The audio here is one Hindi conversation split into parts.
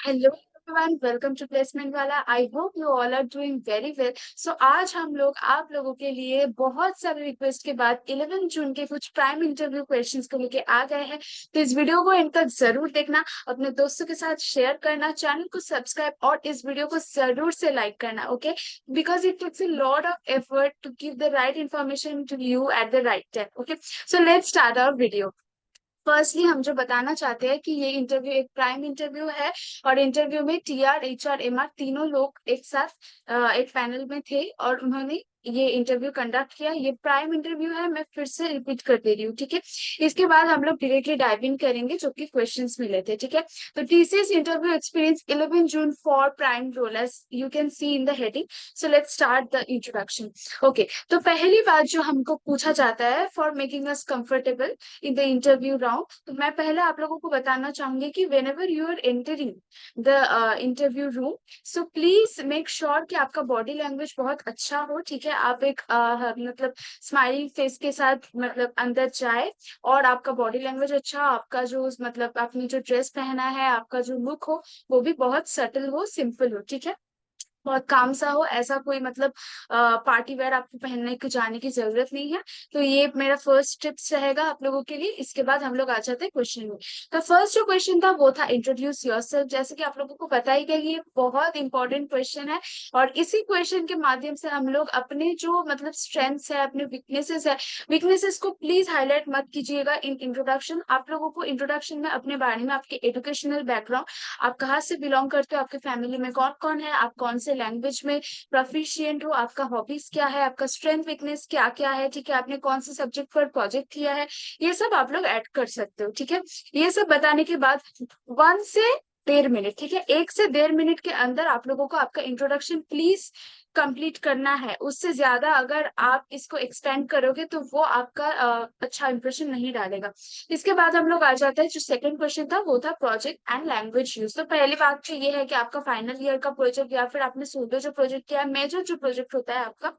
Hello everyone, welcome to placement वाला। I hope you all are doing very well. So आज हम लोग आप लोगों के लिए बहुत सारे रिक्वेस्ट के बाद 11 जून के कुछ प्राइम इंटरव्यू क्वेश्चंस को लेके आ गए हैं। तो इस वीडियो को एंड तक जरूर देखना, अपने दोस्तों के साथ शेयर करना, चैनल को सब्सक्राइब और इस वीडियो को जरूर से लाइक करना। Okay, because it takes a lot of effort to give the right information to you at the right time. Okay, so let's start our video. Firstly हम जो बताना चाहते हैं कि ये इंटरव्यू एक प्राइम इंटरव्यू है। और इंटरव्यू में टीआर, एचआर, एमआर तीनों लोग एक साथ एक पैनल में थे और उन्होंने ये इंटरव्यू कंडक्ट किया। ये प्राइम इंटरव्यू है, मैं फिर से रिपीट कर दे रही हूँ, ठीक है। इसके बाद हम लोग डायरेक्टली डाइव इन करेंगे जो कि क्वेश्चंस मिले थे, ठीक है। तो TCS interview experience 11 June for prime role, as you can see in the heading. So let's start the introduction. Okay, तो पहली बात जो हमको पूछा जाता है, for making us comfortable in the interview round, तो मैं पहले आप लोगों को बताना चाहूंगी कि whenever you are entering the interview room, so please make sure कि आपका बॉडी लैंग्वेज बहुत अच्छा हो, ठीक है। आप एक मतलब स्माइलिंग फेस के साथ मतलब अंदर जाए और आपका बॉडी लैंग्वेज अच्छा, आपका जो मतलब आपने जो ड्रेस पहना है, आपका जो लुक हो वो भी बहुत सटल हो, सिंपल हो, ठीक है। बहुत काम सा हो, ऐसा कोई मतलब पार्टी वेयर आपको पहनने की जाने की जरूरत नहीं है। तो ये मेरा फर्स्ट टिप्स रहेगा आप लोगों के लिए। इसके बाद हम लोग आ जाते हैं क्वेश्चन में। तो फर्स्ट जो क्वेश्चन था वो था इंट्रोड्यूस योरसेल्फ। जैसे कि आप लोगों को पता ही है, ये बहुत इंपॉर्टेंट क्वेश्चन है। और इसी क्वेश्चन के माध्यम से हम लोग अपने जो मतलब स्ट्रेंथ्स है, अपने वीकनेसेस है, वीकनेसेस को प्लीज हाईलाइट मत कीजिएगा इन इंट्रोडक्शन। आप लोगों को इंट्रोडक्शन में अपने बारे में, आपके एजुकेशनल बैकग्राउंड, आप कहाँ से बिलोंग करते हो, आपके फैमिली में कौन कौन है, आप कौन से लैंग्वेज में प्रोफिशिएंट हो, आपका हॉबीज क्या है, आपका स्ट्रेंथ वीकनेस क्या क्या है, ठीक है, आपने कौन से सब्जेक्ट पर प्रोजेक्ट किया है, ये सब आप लोग ऐड कर सकते हो, ठीक है। ये सब बताने के बाद 1 से 1.5 मिनट, ठीक है, 1 से 1.5 मिनट के अंदर आप लोगों को आपका इंट्रोडक्शन प्लीज कंप्लीट करना है। उससे ज्यादा अगर आप इसको एक्सटेंड करोगे तो वो आपका अच्छा इंप्रेशन नहीं डालेगा। इसके बाद हम लोग आ जाते हैं, जो सेकंड क्वेश्चन था वो था प्रोजेक्ट एंड लैंग्वेज यूज। तो पहली बात तो ये है कि आपका फाइनल ईयर का प्रोजेक्ट या फिर आपने सोलो जो प्रोजेक्ट किया है, मेजर जो प्रोजेक्ट होता है आपका,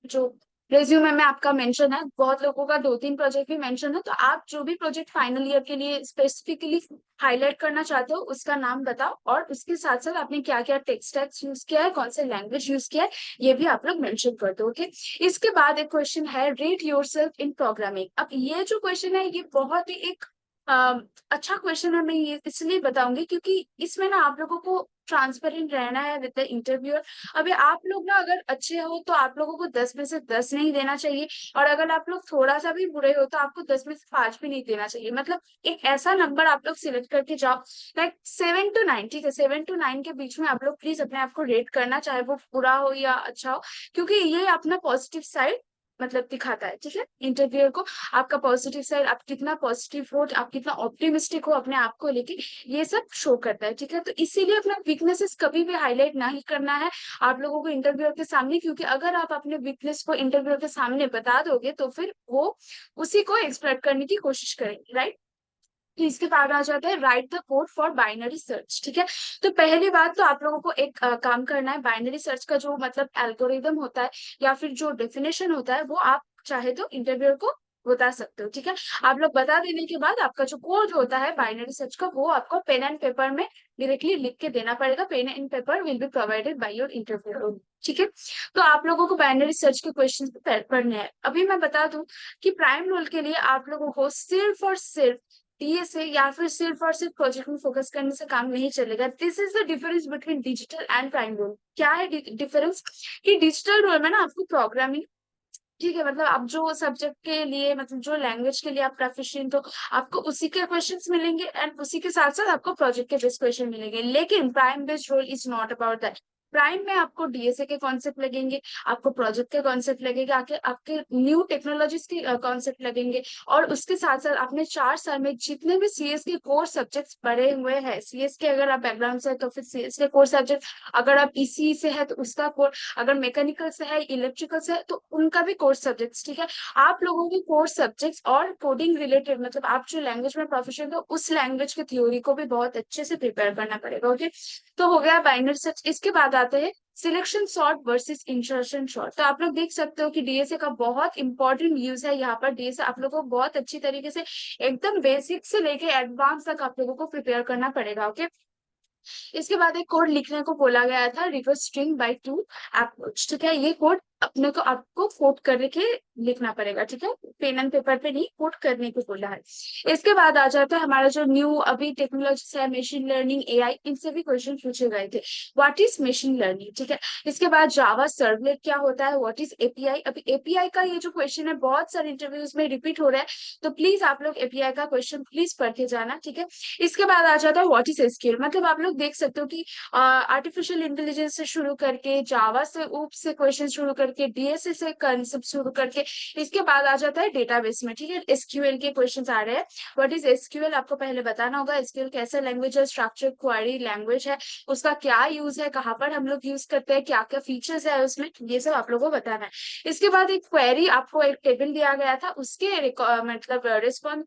जो रेज्यूमे में आपका मेंशन है, बहुत लोगों का 2-3 प्रोजेक्ट भी मेंशन है, तो आप जो भी प्रोजेक्ट फाइनल ईयर के लिए स्पेसिफिकली हाईलाइट करना चाहते हो उसका नाम बताओ, और उसके साथ साथ आपने क्या क्या टेक्स्ट टैग्स यूज किया है, कौन से लैंग्वेज यूज किया है, ये भी आप लोग मेंशन कर दो, ओके। इसके बाद एक क्वेश्चन है रेट योरसेल्फ इन प्रोग्रामिंग। अब ये जो क्वेश्चन है ये बहुत ही एक अच्छा क्वेश्चन है। मैं ये इसलिए बताऊंगी क्योंकि इसमें ना आप लोगों को ट्रांसपेरेंट रहना है विद द इंटरव्यूअर। अभी आप लोग ना अगर अच्छे हो तो आप लोगों को 10 में से 10 नहीं देना चाहिए, और अगर आप लोग थोड़ा सा भी बुरे हो तो आपको 10 में से 5 भी नहीं देना चाहिए। मतलब एक ऐसा नंबर आप लोग सिलेक्ट करके जाओ, लाइक 7 to 9, ठीक है, 7 to 9 के बीच में आप लोग प्लीज अपने आप को रेट करना, चाहे वो बुरा हो या अच्छा हो, क्योंकि ये अपना पॉजिटिव साइड मतलब दिखाता है, ठीक है, इंटरव्यूअर को। आपका पॉजिटिव साइड, आप कितना पॉजिटिव हो, आप कितना ऑप्टिमिस्टिक हो अपने आप को लेके, ये सब शो करता है, ठीक है। तो इसीलिए अपना वीकनेसेस कभी भी हाईलाइट नहीं करना है आप लोगों को इंटरव्यूअर के सामने, क्योंकि अगर आप अपने वीकनेस को इंटरव्यूअर के सामने बता दोगे तो फिर वो उसी को एक्सप्लॉइट करने की कोशिश करेंगे, राइट। तो इसके बाद आ जाता है right the code for binary search, ठीक है। तो पहली बात तो आप लोगों को एक काम करना है, बाइनरी सर्च का जो मतलब एल्गोरिदम होता है या फिर जो डेफिनेशन होता है वो आप चाहे तो इंटरव्यूअर को बता सकते हो, ठीक है। आप लोग बता देने के बाद आपका जो कोड होता है बाइनरी सर्च का, वो आपको पेन एंड पेपर में डायरेक्टली लिख के देना पड़ेगा। Pen and paper will be provided by your interviewer, ठीक है। तो आप लोगों को बाइनरी सर्च के क्वेश्चन पढ़ने हैं। अभी मैं बता दूं कि प्राइम रोल के लिए आप लोगों को सिर्फ और सिर्फ डीएसए या फिर सिर्फ और सिर्फ प्रोजेक्ट में फोकस करने से काम नहीं चलेगा। This is the difference between digital and prime role. क्या है डिफरेंस? कि डिजिटल रोल में ना आपको प्रोग्रामिंग, ठीक है, मतलब आप जो सब्जेक्ट के लिए मतलब जो लैंग्वेज के लिए आप प्रोफिशिएंट हो, आपको उसी के क्वेश्चंस मिलेंगे एंड उसी के साथ साथ आपको प्रोजेक्ट के बेस्ड क्वेश्चन मिलेंगे। लेकिन prime based role is not about that. Prime में आपको डीएसए के कॉन्सेप्ट लगेंगे, आपको प्रोजेक्ट के कॉन्सेप्ट लगेगा, आपके न्यू टेक्नोलॉजीज के कॉन्सेप्ट लगेंगे, और उसके साथ साथ आपने 4 साल में जितने भी सीएस के कोर सब्जेक्ट्स पढ़े हुए हैं, सीएस के अगर आप बैकग्राउंड से है तो फिर सीएस के कोर सब्जेक्ट, अगर आप ईसी से है तो उसका कोर, अगर मैकेनिकल से है, इलेक्ट्रिकल से है तो उनका भी कोर्स सब्जेक्ट्स, ठीक है। आप लोगों के कोर्स सब्जेक्ट्स और कोडिंग रिलेटेड मतलब आप जो लैंग्वेज में प्रोफिशिएंट हो उस लैंग्वेज की थ्योरी को भी बहुत अच्छे से प्रिपेयर करना पड़ेगा, ओके। तो हो गया बाइनरी सर्च। इसके बाद आते हैं selection sort versus insertion sort. तो आप लोग देख सकते हो कि डीएसए का बहुत इंपॉर्टेंट यूज है यहाँ पर। डीएसए आप लोगों को बहुत अच्छी तरीके से एकदम बेसिक से लेके एडवांस तक आप लोगों को प्रिपेयर करना पड़ेगा, ओके। इसके बाद एक कोड लिखने को बोला गया था, reverse string by two approach. ठीक है, ये कोड अपने को आपको कोड करके लिखना पड़ेगा। ठीक है, पेन एंड पेपर पे नहीं, कोड करने को बोला है। इसके बाद आ जाता है हमारा जो न्यू अभी टेक्नोलॉजी है, मशीन लर्निंग, एआई, इनसे भी क्वेश्चन पूछे गए थे। What is machine learning? ठीक है, इसके बाद जावा सर्वलेट क्या होता है, व्हाट इज एपीआई। अभी एपीआई का ये जो क्वेश्चन है बहुत सारे इंटरव्यूज में रिपीट हो रहा है, तो प्लीज आप लोग एपीआई का क्वेश्चन प्लीज पढ़ के जाना। ठीक है, इसके बाद आ जाता है व्हाट इज एसक्यूएल। मतलब आप लोग देख सकते हो कि आर्टिफिशियल इंटेलिजेंस से शुरू करके, जावा से ऊप से क्वेश्चन शुरू करके, डीएसए से कंसेप्ट शुरू करके, इसके बाद आ जाता है डेटाबेस में। ठीक है, एसक्यूएल के क्वेश्चन आ रहे हैं। व्हाट इज एसक्यूएल आपको पहले बताना होगा। एसक्यूएल कैसे लैंग्वेज है, स्ट्रक्चर क्वेरी लैंग्वेज है, उसका क्या यूज है, कहाँ पर हम लोग यूज करते हैं, क्या क्या फीचर्स है उसमें, ये सब आप लोगों को बताना है। इसके बाद एक क्वेरी, आपको एक टेबल दिया गया था, उसके मतलब रिस्पॉन्स,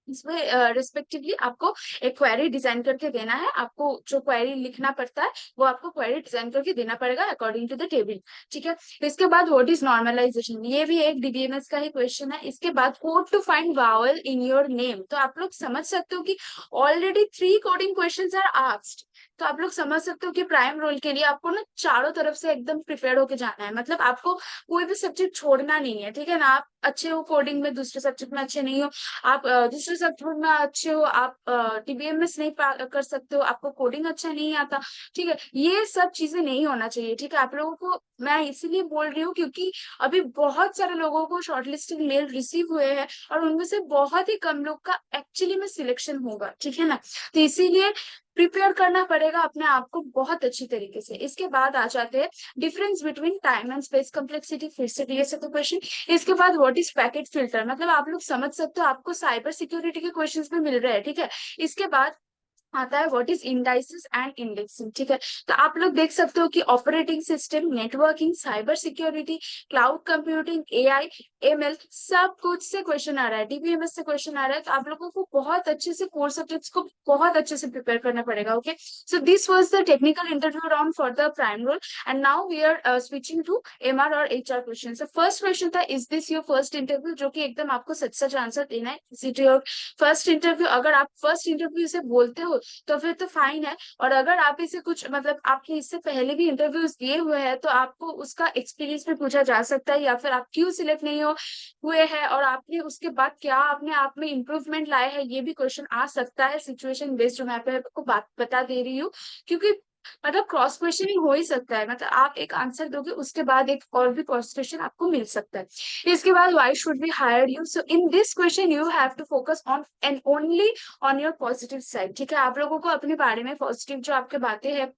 इसमें रिस्पेक्टिवली आपको एक क्वेरी डिजाइन करके देना है। आपको जो क्वेरी लिखना पड़ता है वो आपको क्वेरी डिजाइन करके देना पड़ेगा अकॉर्डिंग टू द टेबल। ठीक है, इसके बाद व्हाट इज नॉर्मलाइजेशन, ये भी एक डीबीएमएस का ही क्वेश्चन है। इसके बाद code to find vowel in your name. तो आप लोग समझ सकते हो कि already 3 coding questions are asked. तो आप लोग समझ सकते हो कि प्राइम रोल के लिए आपको ना चारों तरफ से एकदम प्रिपेयर होके जाना है। मतलब आपको कोई भी सब्जेक्ट छोड़ना नहीं है। ठीक है ना, आप अच्छे हो कोडिंग में, दूसरे सब्जेक्ट में अच्छे नहीं हो, आप दूसरे सब्जेक्ट में अच्छे हो, आप टीबीएमएस नहीं कर सकते हो, आपको कोडिंग अच्छा नहीं आता। ठीक है, ये सब चीजें नहीं होना चाहिए। ठीक है, आप लोगों को मैं इसीलिए बोल रही हूँ क्योंकि अभी बहुत सारे लोगों को शॉर्टलिस्टिंग मेल रिसीव हुए हैं और उनमें से बहुत ही कम लोग का एक्चुअली में सिलेक्शन होगा। ठीक है ना, तो इसीलिए प्रिपेयर करना पड़ेगा अपने आप को बहुत अच्छी तरीके से। इसके बाद आ जाते हैं difference between time and space complexity, फिर से डीएसए का क्वेश्चन। इसके बाद व्हाट इज पैकेट फिल्टर, मतलब आप लोग समझ सकते हो आपको साइबर सिक्योरिटी के क्वेश्चंस भी मिल रहे हैं। ठीक है, इसके बाद आता है what is indices and indexing. ठीक है, तो आप लोग देख सकते हो कि operating system, networking, cyber security, cloud computing, AI, ML, सब कुछ से क्वेश्चन आ रहा है, डीबीएमएस से क्वेश्चन आ रहा है। तो आप लोगों को बहुत अच्छे से कोर सब्जेक्ट्स को बहुत अच्छे से प्रिपेयर करना पड़ेगा। Okay, so this was the technical interview round for the prime role and now we are switching to MR और HR question. So first question था, is this your first interview, जो कि एकदम आपको सच सच आंसर देना है। Is it your first interview? अगर आप फर्स्ट इंटरव्यू से बोलते हो तो फिर तो फाइन है, और अगर आप इसे कुछ मतलब आपके इससे पहले भी इंटरव्यूज दिए हुए हैं तो आपको उसका एक्सपीरियंस भी पूछा जा सकता है, या फिर आप क्यों सिलेक्ट नहीं हो हुए हैं और आपने उसके बाद क्या अपने आप में इम्प्रूवमेंट लाया है, ये भी क्वेश्चन आ सकता है। सिचुएशन बेस्ड जो मैं आपको बात बता दे रही हूँ, क्योंकि मतलब क्रॉस क्वेश्चनिंग हो ही सकता है। मतलब आप एक आंसर दोगे उसके बाद एक और भी क्रॉस क्वेश्चन आपको मिल सकता है। इसके बाद why should we hire you, so in this question you have to focus on and only on your positive side. ठीक है, आप लोगों को अपने बारे में पॉजिटिव जो आपके बातें हैं,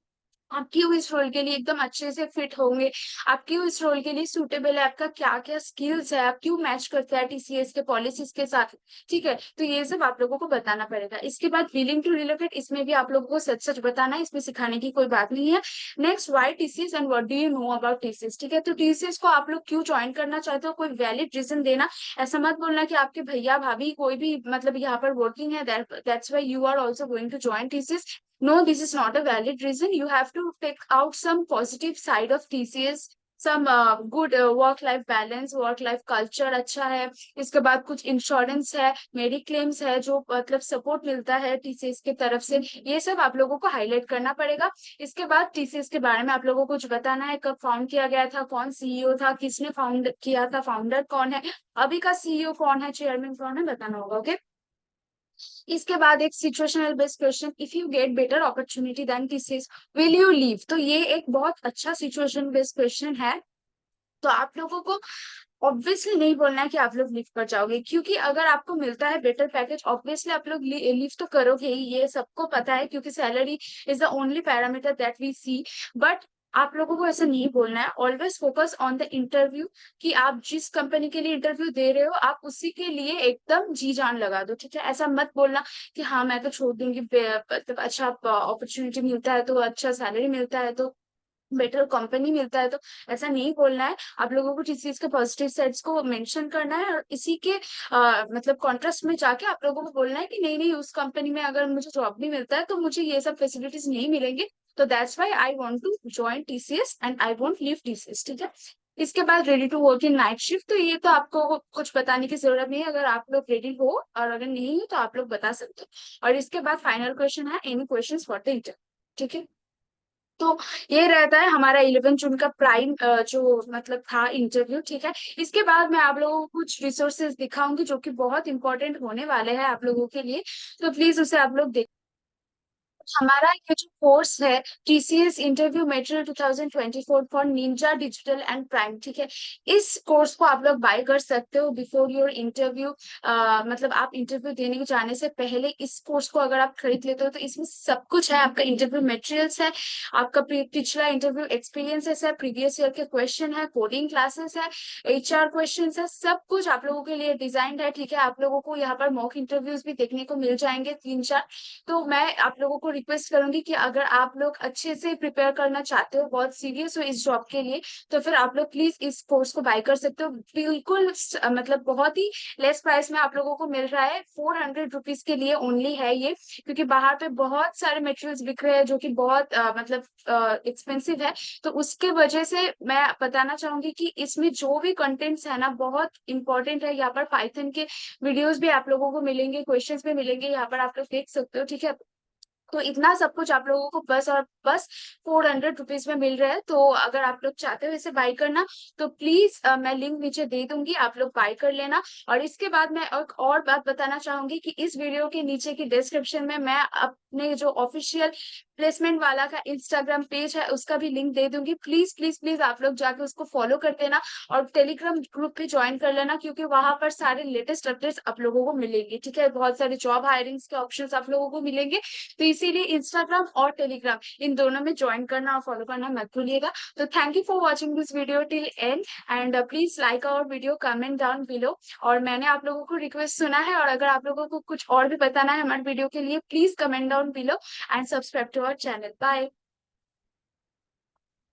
आप क्यों इस रोल के लिए एकदम अच्छे से फिट होंगे, आप क्यों इस रोल के लिए सूटेबल है, आपका क्या क्या स्किल्स है, आप क्यों मैच करते हैं टीसीएस के पॉलिसीज के साथ। ठीक है, तो ये सब आप लोगों को बताना पड़ेगा। इसके बाद विलिंग टू रिलोकेट, इसमें भी आप लोगों को सच सच बताना है, इसमें सिखाने की कोई बात नहीं है। Next, why TCS and what do you know about TCS. ठीक है, तो टीसीएस को आप लोग क्यों ज्वाइन करना चाहते हो, कोई वैलिड रीजन देना। ऐसा मत बोलना कि आपके भैया भाभी कोई भी मतलब यहाँ पर वर्किंग है, that's why you are also going to join TCS. No, this is not a valid reason. You have to take out some positive side of TCS, some good work-life balance, work-life culture अच्छा है। इसके बाद कुछ इंश्योरेंस है, मेडिक्लेम्स है, जो मतलब सपोर्ट मिलता है टीसीएस की तरफ से, ये सब आप लोगों को हाईलाइट करना पड़ेगा। इसके बाद टीसीएस के बारे में आप लोगों को कुछ बताना है, कब फाउंड किया गया था, कौन सीईओ था, किसने फाउंड किया था, फाउंडर कौन है, अभी का सीईओ कौन है, चेयरमैन कौन है, बताना होगा। ओके, इसके बाद एक situational based question, if you get better opportunity than TCS will you leave. तो ये एक बहुत अच्छा सिचुएशन बेस्ड क्वेश्चन है। तो आप लोगों को ऑब्वियसली नहीं बोलना है कि आप लोग लीव कर जाओगे, क्योंकि अगर आपको मिलता है बेटर पैकेज ऑब्वियसली आप लोग लीव तो करोगे ही, ये सबको पता है, क्योंकि salary is the only parameter that we see. But आप लोगों को ऐसा नहीं बोलना है, always focus on the interview, कि आप जिस कंपनी के लिए इंटरव्यू दे रहे हो आप उसी के लिए एकदम जी जान लगा दो। ठीक है, ऐसा मत बोलना कि हाँ मैं तो छोड़ दूंगी, मतलब अच्छा अपॉर्चुनिटी मिलता है तो, अच्छा सैलरी मिलता है तो, बेटर कंपनी मिलता है तो, ऐसा नहीं बोलना है। आप लोगों को इस चीज के पॉजिटिव साइड्स को मेंशन करना है, और इसी के मतलब कॉन्ट्रास्ट में जाके आप लोगों को बोलना है कि नहीं नहीं, उस कंपनी में अगर मुझे जॉब भी मिलता है तो मुझे ये सब फैसिलिटीज नहीं मिलेंगे, तो that's why I want to join TCS and I won't leave TCS. ठीक है, इसके बाद ready to work in night shift, तो ये तो आपको कुछ बताने की जरूरत नहीं है, अगर आप लोग रेडी हो, और अगर नहीं हो तो आप लोग बता सकते हो। और इसके बाद फाइनल क्वेश्चन है, any question for the interview. ठीक है। तो ये रहता है हमारा 11 जून का प्राइम जो मतलब था इंटरव्यू। ठीक है। इसके बाद मैं आप लोगों को कुछ रिसोर्सेज दिखाऊंगी जो कि बहुत इंपॉर्टेंट होने वाले हैं आप लोगों के लिए, तो प्लीज उसे आप लोग हमारा ये जो कोर्स है TCS interview material 2024 for Ninja digital and prime. ठीक है। इस कोर्स को आप लोग बाय कर सकते हो बिफोर योर इंटरव्यू। मतलब आप इंटरव्यू देने के जाने से पहले इस कोर्स को अगर आप खरीद लेते हो तो इसमें सब कुछ है। आपका इंटरव्यू मटेरियल्स है, आपका पिछला इंटरव्यू एक्सपीरियंसेस है, प्रीवियस ईयर के क्वेश्चन है, कोडिंग क्लासेस है, एचआर क्वेश्चंस है, सब कुछ आप लोगों के लिए डिजाइंड है। ठीक है। आप लोगों को यहाँ पर मॉक इंटरव्यूज भी देखने को मिल जाएंगे 3-4। तो मैं आप लोगों को रिक्वेस्ट करूंगी कि अगर आप लोग अच्छे से प्रिपेयर करना चाहते हो, बहुत सीरियस हो इस जॉब के लिए, तो फिर आप लोग प्लीज इस कोर्स को बाय कर सकते हो। बिल्कुल मतलब बहुत ही लेस प्राइस में आप लोगों को मिल रहा है। 400 रुपीज के लिए ओनली है ये, क्योंकि बाहर पे बहुत सारे मटेरियल्स बिक रहे हैं जो कि बहुत मतलब एक्सपेंसिव है। तो उसके वजह से मैं बताना चाहूंगी कि इसमें जो भी कंटेंट्स है ना बहुत इंपॉर्टेंट है। यहाँ पर पाइथन के वीडियोस भी आप लोगों को मिलेंगे, क्वेश्चंस भी मिलेंगे, यहाँ पर आप लोग देख सकते हो। ठीक है। तो इतना सब कुछ आप लोगों को बस और बस 400 रुपीज में मिल रहा है। तो अगर आप लोग चाहते हो इसे बाय करना तो प्लीज मैं लिंक नीचे दे दूंगी, आप लोग बाय कर लेना। और इसके बाद मैं एक और बात बताना चाहूंगी कि इस वीडियो के नीचे की डिस्क्रिप्शन में मैं अपने जो ऑफिशियल प्लेसमेंट वाला का इंस्टाग्राम पेज है उसका भी लिंक दे दूंगी। प्लीज प्लीज प्लीज आप लोग जाके उसको फॉलो कर देना और टेलीग्राम ग्रुप भी ज्वाइन कर लेना, क्योंकि वहां पर सारे लेटेस्ट अपडेट्स आप लोगों को मिलेंगे। ठीक है। बहुत सारे जॉब हायरिंग्स के ऑप्शंस आप लोगों को मिलेंगे। तो इसीलिए इंस्टाग्राम और टेलीग्राम इन दोनों में ज्वाइन करना और फॉलो करना मत भूलिएगा। तो thank you for watching this video till end and please like our video, comment down below. और मैंने आप लोगों को रिक्वेस्ट सुना है, और अगर आप लोगों को कुछ और भी बताना है हमारे वीडियो के लिए, please comment down below and subscribe to our channel. Bye.